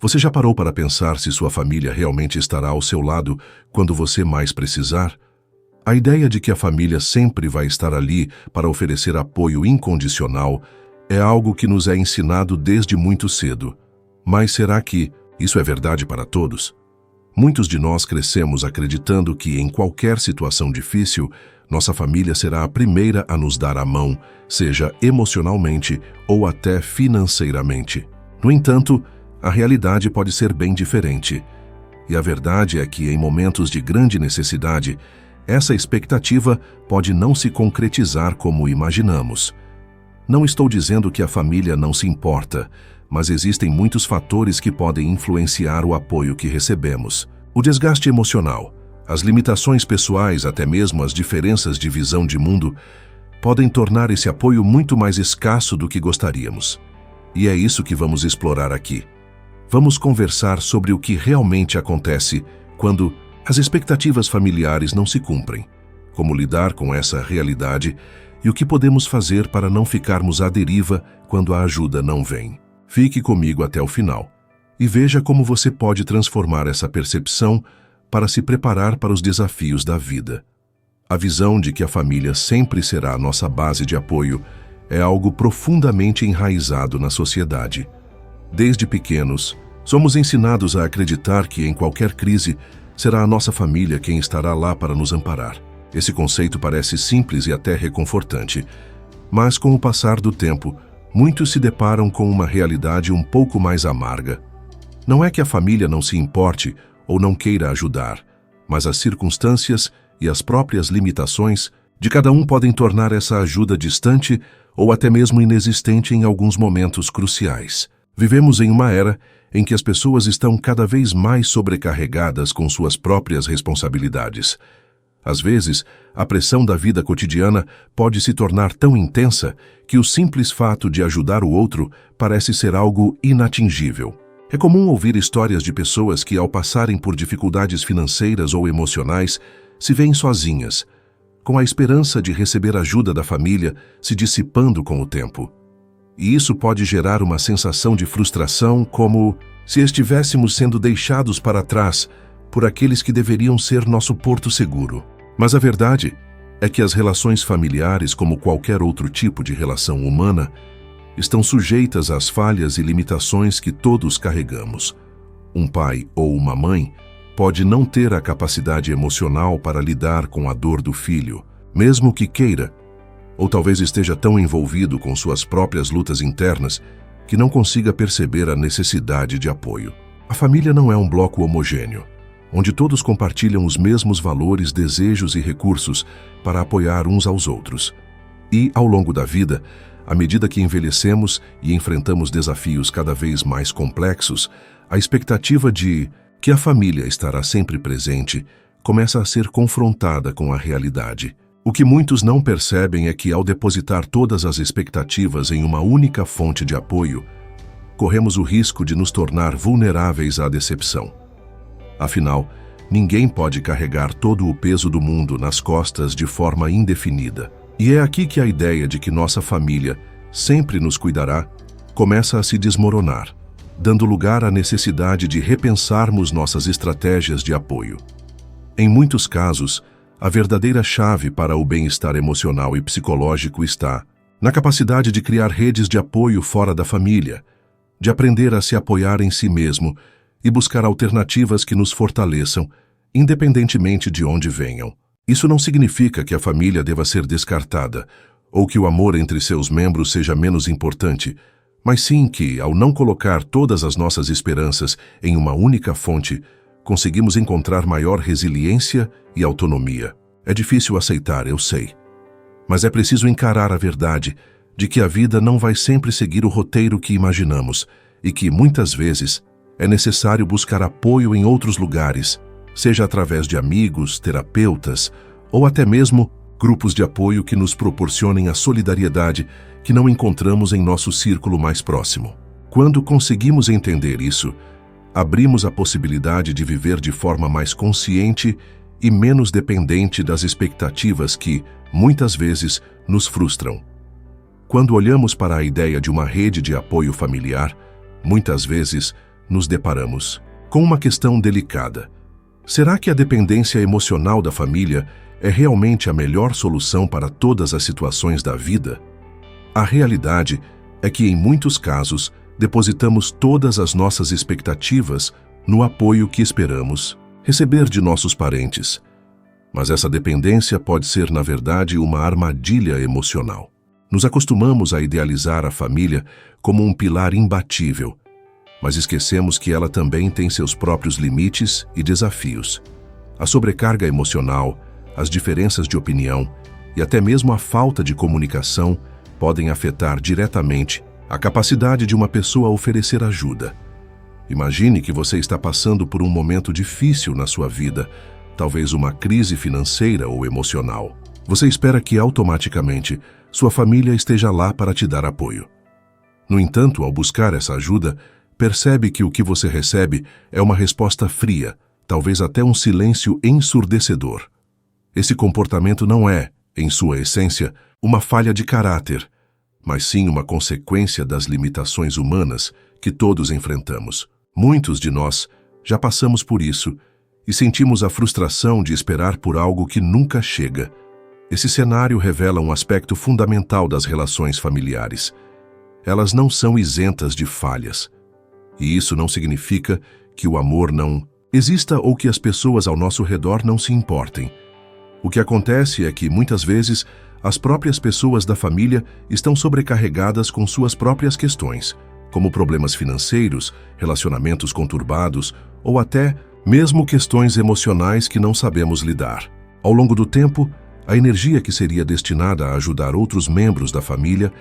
Você já parou para pensar se sua família realmente estará ao seu lado quando você mais precisar? A ideia de que a família sempre vai estar ali para oferecer apoio incondicional é algo que nos é ensinado desde muito cedo. Mas será que isso é verdade para todos? Muitos de nós crescemos acreditando que, em qualquer situação difícil, nossa família será a primeira a nos dar a mão, seja emocionalmente ou até financeiramente. No entanto, a realidade pode ser bem diferente. E a verdade é que, em momentos de grande necessidade, essa expectativa pode não se concretizar como imaginamos. Não estou dizendo que a família não se importa, mas existem muitos fatores que podem influenciar o apoio que recebemos. O desgaste emocional, as limitações pessoais, até mesmo as diferenças de visão de mundo, podem tornar esse apoio muito mais escasso do que gostaríamos. E é isso que vamos explorar aqui. Vamos conversar sobre o que realmente acontece quando as expectativas familiares não se cumprem, como lidar com essa realidade e o que podemos fazer para não ficarmos à deriva quando a ajuda não vem. Fique comigo até o final e veja como você pode transformar essa percepção para se preparar para os desafios da vida. A visão de que a família sempre será a nossa base de apoio é algo profundamente enraizado na sociedade. Desde pequenos, somos ensinados a acreditar que em qualquer crise será a nossa família quem estará lá para nos amparar. Esse conceito parece simples e até reconfortante, mas com o passar do tempo, muitos se deparam com uma realidade um pouco mais amarga. Não é que a família não se importe ou não queira ajudar, mas as circunstâncias e as próprias limitações de cada um podem tornar essa ajuda distante ou até mesmo inexistente em alguns momentos cruciais. Vivemos em uma era em que as pessoas estão cada vez mais sobrecarregadas com suas próprias responsabilidades. Às vezes, a pressão da vida cotidiana pode se tornar tão intensa que o simples fato de ajudar o outro parece ser algo inatingível. É comum ouvir histórias de pessoas que, ao passarem por dificuldades financeiras ou emocionais, se veem sozinhas, com a esperança de receber ajuda da família se dissipando com o tempo. E isso pode gerar uma sensação de frustração, como se estivéssemos sendo deixados para trás por aqueles que deveriam ser nosso porto seguro. Mas a verdade é que as relações familiares, como qualquer outro tipo de relação humana, estão sujeitas às falhas e limitações que todos carregamos. Um pai ou uma mãe pode não ter a capacidade emocional para lidar com a dor do filho, mesmo que queira, ou talvez esteja tão envolvido com suas próprias lutas internas que não consiga perceber a necessidade de apoio. A família não é um bloco homogêneo, onde todos compartilham os mesmos valores, desejos e recursos para apoiar uns aos outros. E, ao longo da vida, à medida que envelhecemos e enfrentamos desafios cada vez mais complexos, a expectativa de que a família estará sempre presente começa a ser confrontada com a realidade. O que muitos não percebem é que, ao depositar todas as expectativas em uma única fonte de apoio, corremos o risco de nos tornar vulneráveis à decepção. Afinal, ninguém pode carregar todo o peso do mundo nas costas de forma indefinida. E é aqui que a ideia de que nossa família sempre nos cuidará começa a se desmoronar, dando lugar à necessidade de repensarmos nossas estratégias de apoio. Em muitos casos, a verdadeira chave para o bem-estar emocional e psicológico está na capacidade de criar redes de apoio fora da família, de aprender a se apoiar em si mesmo e buscar alternativas que nos fortaleçam, independentemente de onde venham. Isso não significa que a família deva ser descartada ou que o amor entre seus membros seja menos importante, mas sim que, ao não colocar todas as nossas esperanças em uma única fonte, conseguimos encontrar maior resiliência e autonomia. É difícil aceitar, eu sei. Mas é preciso encarar a verdade de que a vida não vai sempre seguir o roteiro que imaginamos e que, muitas vezes, é necessário buscar apoio em outros lugares, seja através de amigos, terapeutas ou até mesmo grupos de apoio que nos proporcionem a solidariedade que não encontramos em nosso círculo mais próximo. Quando conseguimos entender isso, abrimos a possibilidade de viver de forma mais consciente e menos dependente das expectativas que, muitas vezes, nos frustram. Quando olhamos para a ideia de uma rede de apoio familiar, muitas vezes nos deparamos com uma questão delicada. Será que a dependência emocional da família é realmente a melhor solução para todas as situações da vida? A realidade é que, em muitos casos, depositamos todas as nossas expectativas no apoio que esperamos receber de nossos parentes. Mas essa dependência pode ser, na verdade, uma armadilha emocional. Nos acostumamos a idealizar a família como um pilar imbatível, mas esquecemos que ela também tem seus próprios limites e desafios. A sobrecarga emocional, as diferenças de opinião e até mesmo a falta de comunicação podem afetar diretamente a capacidade de uma pessoa a oferecer ajuda. Imagine que você está passando por um momento difícil na sua vida, talvez uma crise financeira ou emocional. Você espera que automaticamente sua família esteja lá para te dar apoio. No entanto, ao buscar essa ajuda, percebe que o que você recebe é uma resposta fria, talvez até um silêncio ensurdecedor. Esse comportamento não é, em sua essência, uma falha de caráter, mas sim uma consequência das limitações humanas que todos enfrentamos. Muitos de nós já passamos por isso e sentimos a frustração de esperar por algo que nunca chega. Esse cenário revela um aspecto fundamental das relações familiares. Elas não são isentas de falhas. E isso não significa que o amor não exista ou que as pessoas ao nosso redor não se importem. O que acontece é que, muitas vezes, as próprias pessoas da família estão sobrecarregadas com suas próprias questões, como problemas financeiros, relacionamentos conturbados ou até mesmo questões emocionais que não sabemos lidar. Ao longo do tempo, a energia que seria destinada a ajudar outros membros da família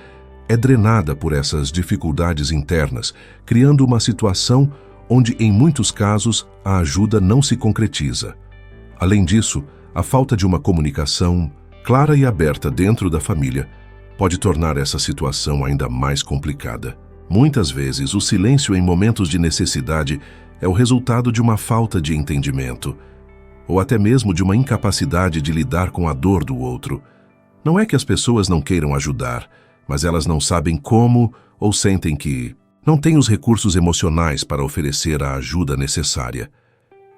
é drenada por essas dificuldades internas, criando uma situação onde, em muitos casos, a ajuda não se concretiza. Além disso, a falta de uma comunicação clara e aberta dentro da família pode tornar essa situação ainda mais complicada. Muitas vezes, o silêncio em momentos de necessidade é o resultado de uma falta de entendimento, ou até mesmo de uma incapacidade de lidar com a dor do outro. Não é que as pessoas não queiram ajudar, mas elas não sabem como ou sentem que não têm os recursos emocionais para oferecer a ajuda necessária.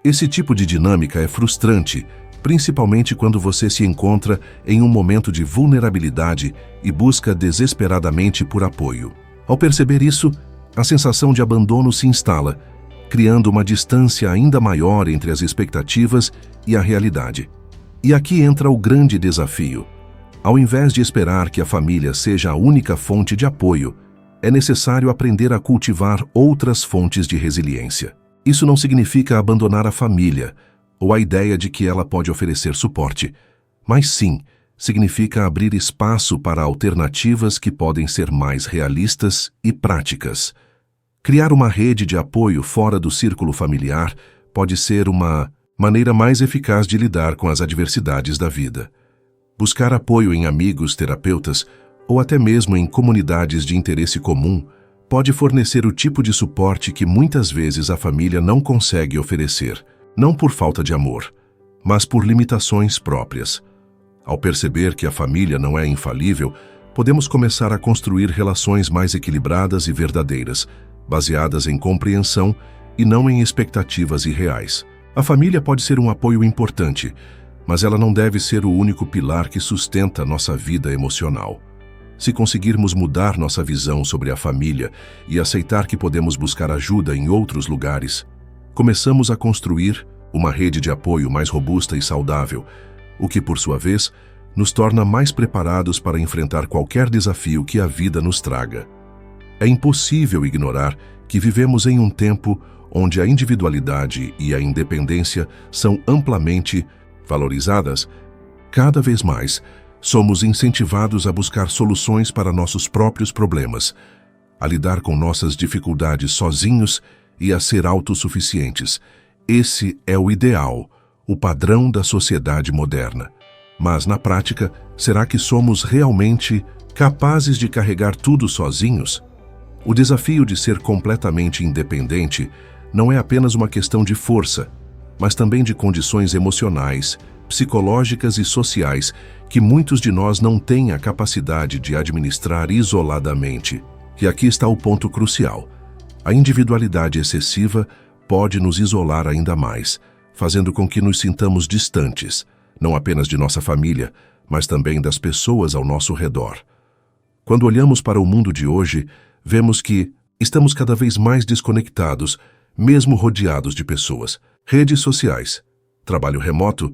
Esse tipo de dinâmica é frustrante, principalmente quando você se encontra em um momento de vulnerabilidade e busca desesperadamente por apoio. Ao perceber isso, a sensação de abandono se instala, criando uma distância ainda maior entre as expectativas e a realidade. E aqui entra o grande desafio. Ao invés de esperar que a família seja a única fonte de apoio, é necessário aprender a cultivar outras fontes de resiliência. Isso não significa abandonar a família, ou a ideia de que ela pode oferecer suporte, mas sim, significa abrir espaço para alternativas que podem ser mais realistas e práticas. Criar uma rede de apoio fora do círculo familiar pode ser uma maneira mais eficaz de lidar com as adversidades da vida. Buscar apoio em amigos, terapeutas ou até mesmo em comunidades de interesse comum pode fornecer o tipo de suporte que muitas vezes a família não consegue oferecer, não por falta de amor, mas por limitações próprias. Ao perceber que a família não é infalível, podemos começar a construir relações mais equilibradas e verdadeiras, baseadas em compreensão e não em expectativas irreais. A família pode ser um apoio importante, mas ela não deve ser o único pilar que sustenta nossa vida emocional. Se conseguirmos mudar nossa visão sobre a família e aceitar que podemos buscar ajuda em outros lugares, começamos a construir uma rede de apoio mais robusta e saudável, o que, por sua vez, nos torna mais preparados para enfrentar qualquer desafio que a vida nos traga. É impossível ignorar que vivemos em um tempo onde a individualidade e a independência são amplamente valorizadas. Cada vez mais, somos incentivados a buscar soluções para nossos próprios problemas, a lidar com nossas dificuldades sozinhos e a ser autossuficientes. Esse é o ideal, o padrão da sociedade moderna. Mas, na prática, será que somos realmente capazes de carregar tudo sozinhos? O desafio de ser completamente independente não é apenas uma questão de força, mas também de condições emocionais, psicológicas e sociais que muitos de nós não têm a capacidade de administrar isoladamente. E aqui está o ponto crucial. A individualidade excessiva pode nos isolar ainda mais, fazendo com que nos sintamos distantes, não apenas de nossa família, mas também das pessoas ao nosso redor. Quando olhamos para o mundo de hoje, vemos que estamos cada vez mais desconectados, mesmo rodeados de pessoas, redes sociais, trabalho remoto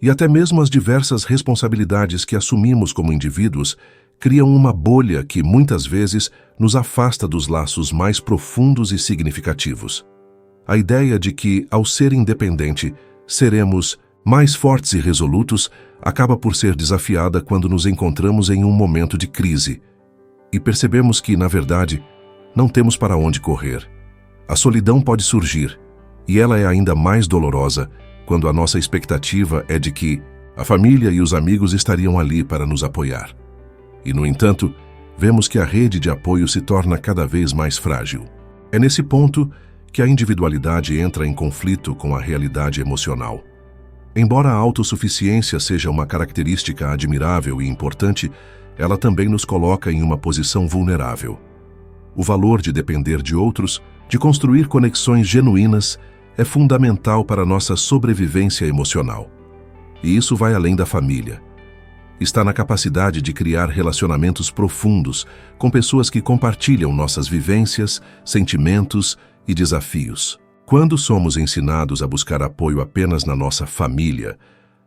e até mesmo as diversas responsabilidades que assumimos como indivíduos criam uma bolha que muitas vezes nos afasta dos laços mais profundos e significativos. A ideia de que, ao ser independente, seremos mais fortes e resolutos acaba por ser desafiada quando nos encontramos em um momento de crise e percebemos que, na verdade, não temos para onde correr. A solidão pode surgir, e ela é ainda mais dolorosa quando a nossa expectativa é de que a família e os amigos estariam ali para nos apoiar. E, no entanto, vemos que a rede de apoio se torna cada vez mais frágil. É nesse ponto que a individualidade entra em conflito com a realidade emocional. Embora a autossuficiência seja uma característica admirável e importante, ela também nos coloca em uma posição vulnerável. O valor de depender de outros, de construir conexões genuínas, é fundamental para nossa sobrevivência emocional. E isso vai além da família. Está na capacidade de criar relacionamentos profundos com pessoas que compartilham nossas vivências, sentimentos e desafios. Quando somos ensinados a buscar apoio apenas na nossa família,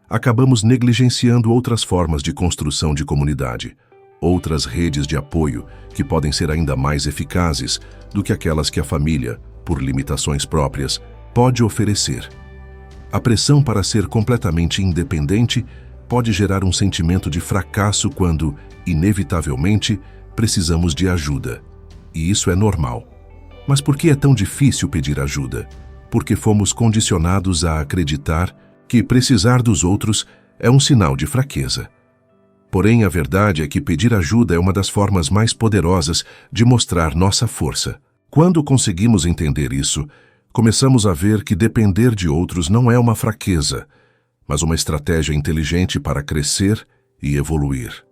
acabamos negligenciando outras formas de construção de comunidade, outras redes de apoio que podem ser ainda mais eficazes do que aquelas que a família, por limitações próprias, pode oferecer. A pressão para ser completamente independente pode gerar um sentimento de fracasso quando, inevitavelmente, precisamos de ajuda. E isso é normal. Mas por que é tão difícil pedir ajuda? Porque fomos condicionados a acreditar que precisar dos outros é um sinal de fraqueza. Porém, a verdade é que pedir ajuda é uma das formas mais poderosas de mostrar nossa força. Quando conseguimos entender isso, começamos a ver que depender de outros não é uma fraqueza, mas uma estratégia inteligente para crescer e evoluir.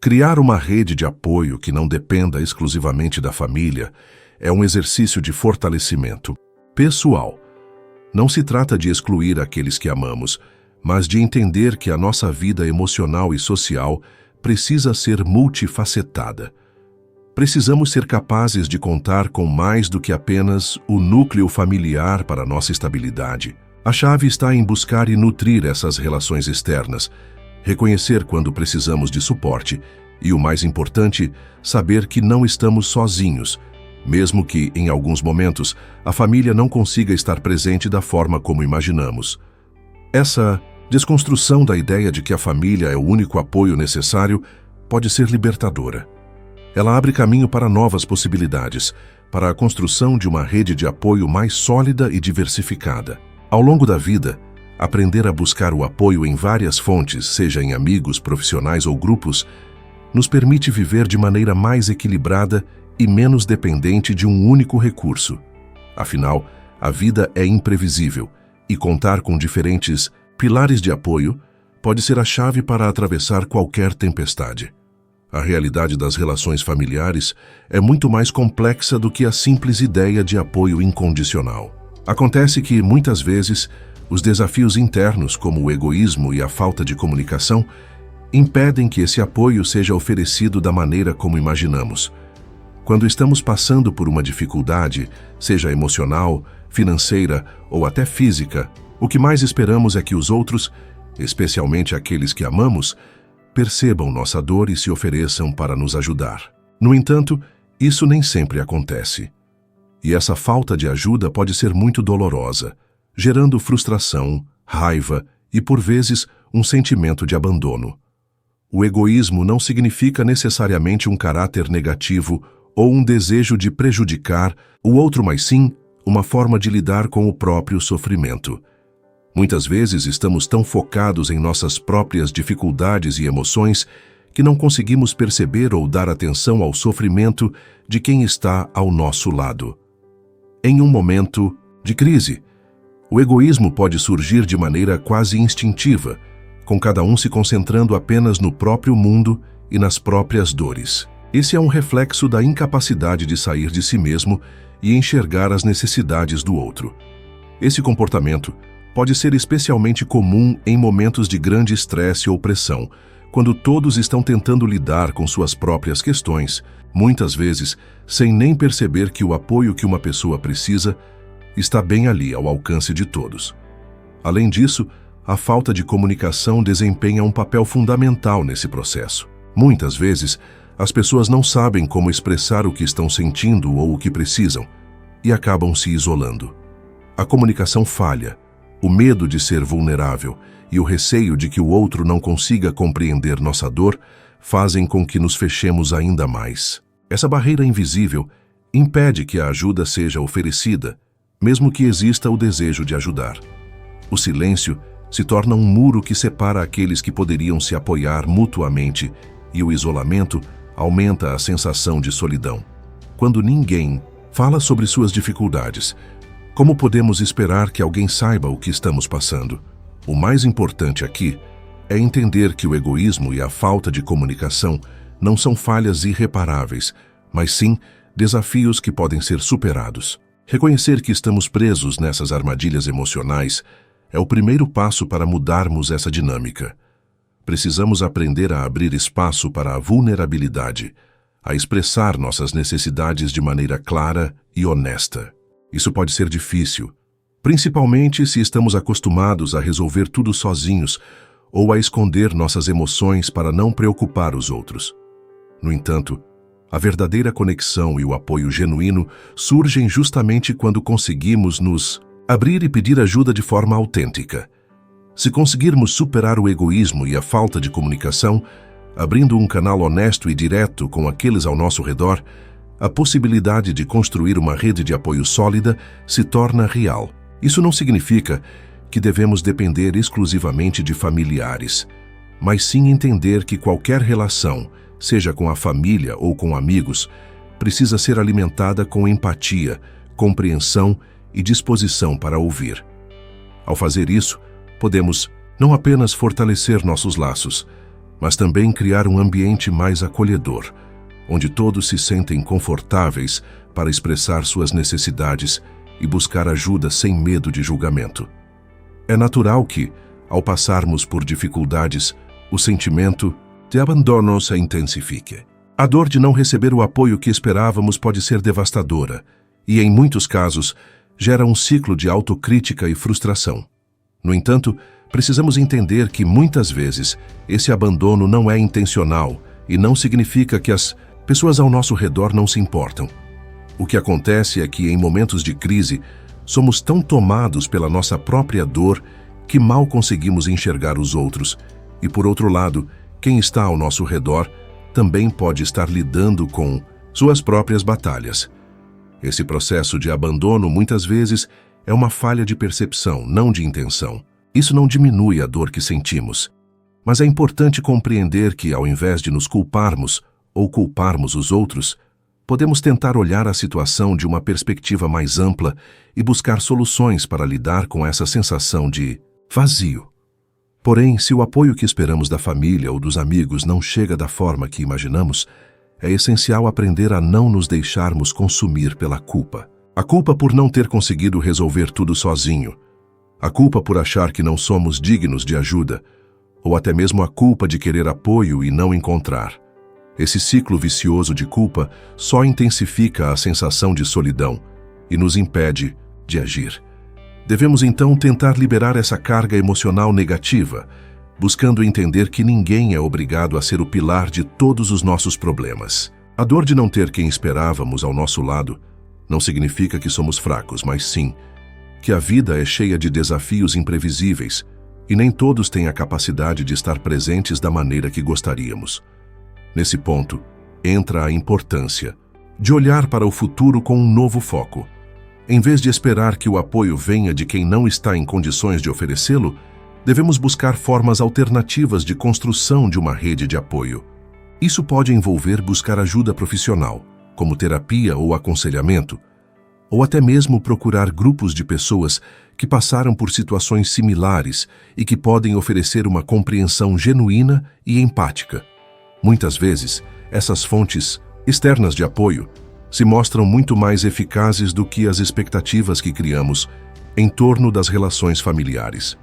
Criar uma rede de apoio que não dependa exclusivamente da família é um exercício de fortalecimento pessoal. Não se trata de excluir aqueles que amamos, mas de entender que a nossa vida emocional e social precisa ser multifacetada. Precisamos ser capazes de contar com mais do que apenas o núcleo familiar para nossa estabilidade. A chave está em buscar e nutrir essas relações externas, reconhecer quando precisamos de suporte e, o mais importante, saber que não estamos sozinhos, mesmo que, em alguns momentos, a família não consiga estar presente da forma como imaginamos. Essa desconstrução da ideia de que a família é o único apoio necessário pode ser libertadora. Ela abre caminho para novas possibilidades, para a construção de uma rede de apoio mais sólida e diversificada. Ao longo da vida, aprender a buscar o apoio em várias fontes, seja em amigos, profissionais ou grupos, nos permite viver de maneira mais equilibrada e menos dependente de um único recurso. Afinal, a vida é imprevisível e contar com diferentes pilares de apoio pode ser a chave para atravessar qualquer tempestade. A realidade das relações familiares é muito mais complexa do que a simples ideia de apoio incondicional. Acontece que, muitas vezes, os desafios internos, como o egoísmo e a falta de comunicação, impedem que esse apoio seja oferecido da maneira como imaginamos. Quando estamos passando por uma dificuldade, seja emocional, financeira ou até física, o que mais esperamos é que os outros, especialmente aqueles que amamos, percebam nossa dor e se ofereçam para nos ajudar. No entanto, isso nem sempre acontece. E essa falta de ajuda pode ser muito dolorosa, gerando frustração, raiva e, por vezes, um sentimento de abandono. O egoísmo não significa necessariamente um caráter negativo ou um desejo de prejudicar o outro, mas sim uma forma de lidar com o próprio sofrimento. Muitas vezes estamos tão focados em nossas próprias dificuldades e emoções que não conseguimos perceber ou dar atenção ao sofrimento de quem está ao nosso lado. Em um momento de crise, o egoísmo pode surgir de maneira quase instintiva, com cada um se concentrando apenas no próprio mundo e nas próprias dores. Esse é um reflexo da incapacidade de sair de si mesmo e enxergar as necessidades do outro. Esse comportamento pode ser especialmente comum em momentos de grande estresse ou pressão, quando todos estão tentando lidar com suas próprias questões, muitas vezes sem nem perceber que o apoio que uma pessoa precisa está bem ali ao alcance de todos. Além disso, a falta de comunicação desempenha um papel fundamental nesse processo. Muitas vezes, as pessoas não sabem como expressar o que estão sentindo ou o que precisam e acabam se isolando. A comunicação falha, o medo de ser vulnerável e o receio de que o outro não consiga compreender nossa dor fazem com que nos fechemos ainda mais. Essa barreira invisível impede que a ajuda seja oferecida, mesmo que exista o desejo de ajudar. O silêncio se torna um muro que separa aqueles que poderiam se apoiar mutuamente, e o isolamento aumenta a sensação de solidão. Quando ninguém fala sobre suas dificuldades, como podemos esperar que alguém saiba o que estamos passando? O mais importante aqui é entender que o egoísmo e a falta de comunicação não são falhas irreparáveis, mas sim desafios que podem ser superados. Reconhecer que estamos presos nessas armadilhas emocionais é o primeiro passo para mudarmos essa dinâmica. Precisamos aprender a abrir espaço para a vulnerabilidade, a expressar nossas necessidades de maneira clara e honesta. Isso pode ser difícil, principalmente se estamos acostumados a resolver tudo sozinhos ou a esconder nossas emoções para não preocupar os outros. No entanto, a verdadeira conexão e o apoio genuíno surgem justamente quando conseguimos nos abrir e pedir ajuda de forma autêntica. Se conseguirmos superar o egoísmo e a falta de comunicação, abrindo um canal honesto e direto com aqueles ao nosso redor, a possibilidade de construir uma rede de apoio sólida se torna real. Isso não significa que devemos depender exclusivamente de familiares, mas sim entender que qualquer relação, seja com a família ou com amigos, precisa ser alimentada com empatia, compreensão e disposição para ouvir. Ao fazer isso, podemos não apenas fortalecer nossos laços, mas também criar um ambiente mais acolhedor, onde todos se sentem confortáveis para expressar suas necessidades e buscar ajuda sem medo de julgamento. É natural que, ao passarmos por dificuldades, o sentimento de abandono se intensifique. A dor de não receber o apoio que esperávamos pode ser devastadora e, em muitos casos, gera um ciclo de autocrítica e frustração. No entanto, precisamos entender que, muitas vezes, esse abandono não é intencional e não significa que as pessoas ao nosso redor não se importam. O que acontece é que, em momentos de crise, somos tão tomados pela nossa própria dor que mal conseguimos enxergar os outros. E, por outro lado, quem está ao nosso redor também pode estar lidando com suas próprias batalhas. Esse processo de abandono, muitas vezes, é uma falha de percepção, não de intenção. Isso não diminui a dor que sentimos. Mas é importante compreender que, ao invés de nos culparmos ou culparmos os outros, podemos tentar olhar a situação de uma perspectiva mais ampla e buscar soluções para lidar com essa sensação de vazio. Porém, se o apoio que esperamos da família ou dos amigos não chega da forma que imaginamos, é essencial aprender a não nos deixarmos consumir pela culpa. A culpa por não ter conseguido resolver tudo sozinho, a culpa por achar que não somos dignos de ajuda, ou até mesmo a culpa de querer apoio e não encontrar. Esse ciclo vicioso de culpa só intensifica a sensação de solidão e nos impede de agir. Devemos então tentar liberar essa carga emocional negativa, buscando entender que ninguém é obrigado a ser o pilar de todos os nossos problemas. A dor de não ter quem esperávamos ao nosso lado não significa que somos fracos, mas sim que a vida é cheia de desafios imprevisíveis e nem todos têm a capacidade de estar presentes da maneira que gostaríamos. Nesse ponto, entra a importância de olhar para o futuro com um novo foco. Em vez de esperar que o apoio venha de quem não está em condições de oferecê-lo, devemos buscar formas alternativas de construção de uma rede de apoio. Isso pode envolver buscar ajuda profissional, como terapia ou aconselhamento, ou até mesmo procurar grupos de pessoas que passaram por situações similares e que podem oferecer uma compreensão genuína e empática. Muitas vezes, essas fontes externas de apoio se mostram muito mais eficazes do que as expectativas que criamos em torno das relações familiares.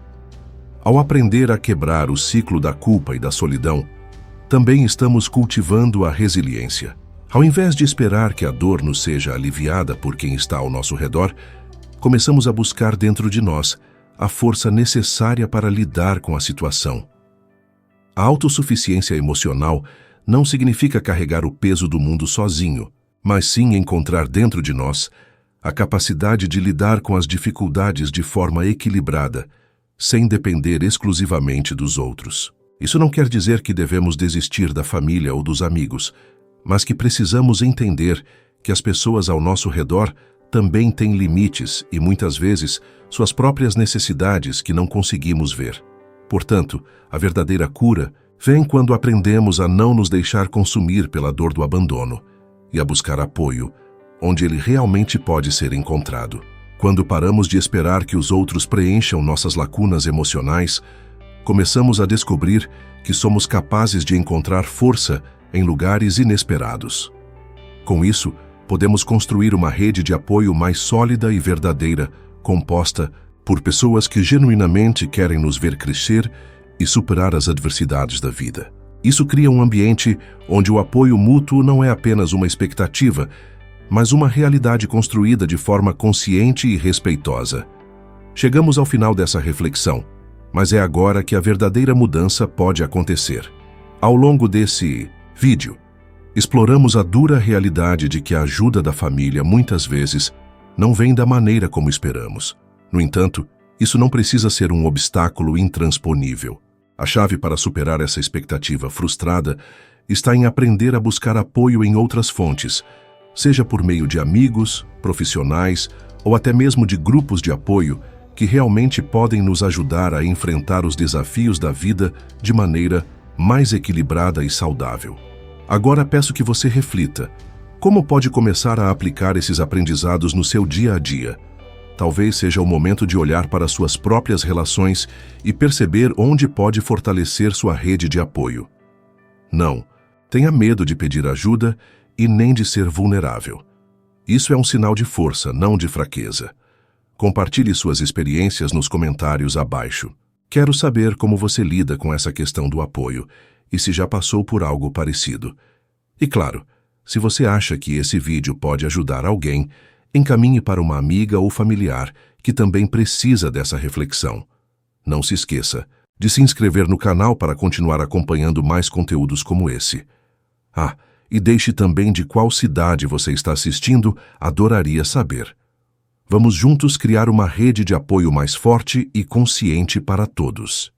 Ao aprender a quebrar o ciclo da culpa e da solidão, também estamos cultivando a resiliência. Ao invés de esperar que a dor nos seja aliviada por quem está ao nosso redor, começamos a buscar dentro de nós a força necessária para lidar com a situação. A autossuficiência emocional não significa carregar o peso do mundo sozinho, mas sim encontrar dentro de nós a capacidade de lidar com as dificuldades de forma equilibrada, sem depender exclusivamente dos outros. Isso não quer dizer que devemos desistir da família ou dos amigos, mas que precisamos entender que as pessoas ao nosso redor também têm limites e, muitas vezes, suas próprias necessidades que não conseguimos ver. Portanto, a verdadeira cura vem quando aprendemos a não nos deixar consumir pela dor do abandono e a buscar apoio, onde ele realmente pode ser encontrado. Quando paramos de esperar que os outros preencham nossas lacunas emocionais, começamos a descobrir que somos capazes de encontrar força em lugares inesperados. Com isso, podemos construir uma rede de apoio mais sólida e verdadeira, composta por pessoas que genuinamente querem nos ver crescer e superar as adversidades da vida. Isso cria um ambiente onde o apoio mútuo não é apenas uma expectativa, mas uma realidade construída de forma consciente e respeitosa. Chegamos ao final dessa reflexão, mas é agora que a verdadeira mudança pode acontecer. Ao longo desse vídeo, exploramos a dura realidade de que a ajuda da família muitas vezes não vem da maneira como esperamos. No entanto, isso não precisa ser um obstáculo intransponível. A chave para superar essa expectativa frustrada está em aprender a buscar apoio em outras fontes, seja por meio de amigos, profissionais ou até mesmo de grupos de apoio que realmente podem nos ajudar a enfrentar os desafios da vida de maneira mais equilibrada e saudável. Agora peço que você reflita: como pode começar a aplicar esses aprendizados no seu dia a dia? Talvez seja o momento de olhar para suas próprias relações e perceber onde pode fortalecer sua rede de apoio. Não tenha medo de pedir ajuda e nem de ser vulnerável. Isso é um sinal de força, não de fraqueza. Compartilhe suas experiências nos comentários abaixo. Quero saber como você lida com essa questão do apoio e se já passou por algo parecido. E claro, se você acha que esse vídeo pode ajudar alguém, encaminhe para uma amiga ou familiar que também precisa dessa reflexão. Não se esqueça de se inscrever no canal para continuar acompanhando mais conteúdos como esse. E deixe também de qual cidade você está assistindo, adoraria saber. Vamos juntos criar uma rede de apoio mais forte e consciente para todos.